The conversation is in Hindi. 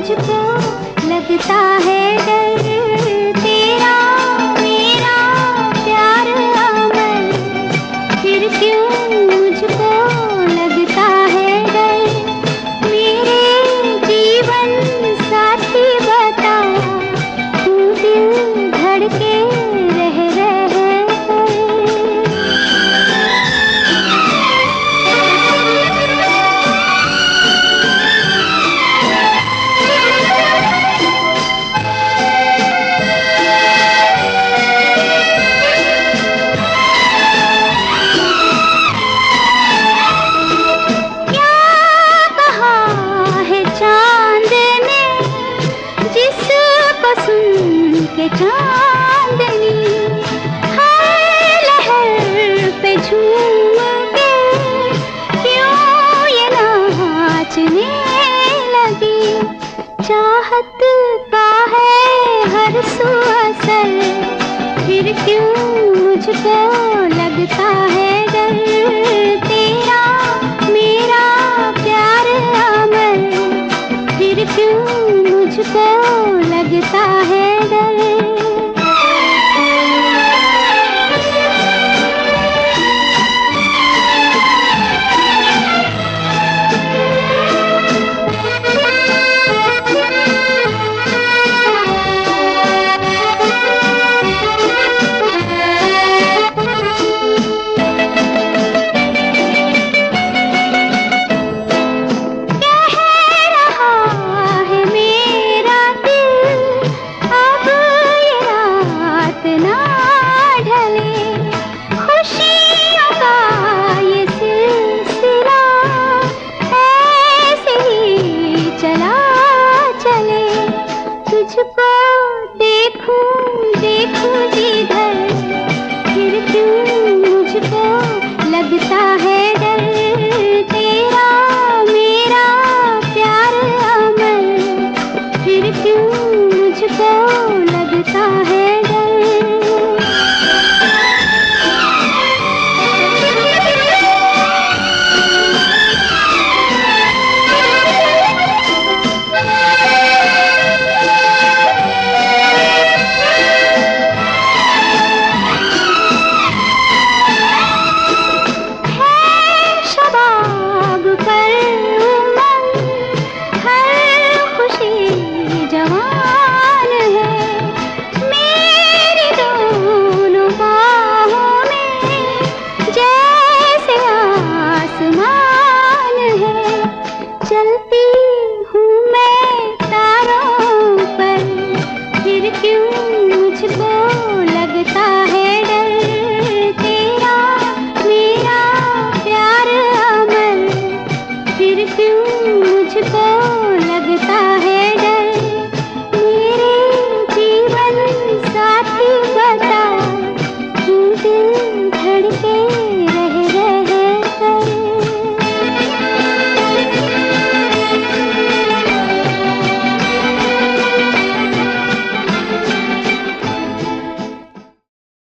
मुझको लगता है डर, तेरा मेरा प्यार अमर, फिर क्यों मुझको लगता है डर। मेरे जीवन साथी बता, तू दिल धड़के रह के चांदनी हर लहर पे झूम के क्यों ये नाचने लगी। चाहत का है हर सू असर, फिर क्यों मुझको लगता है डर। तेरा मेरा प्यार अमर, फिर क्यों मुझको लगता है डर। तुझको देखूं देखूं जिधर, फिर क्यों मुझको लगता है डर। तेरा मेरा प्यार अमर, फिर क्यों मुझको लगता है डर। चलती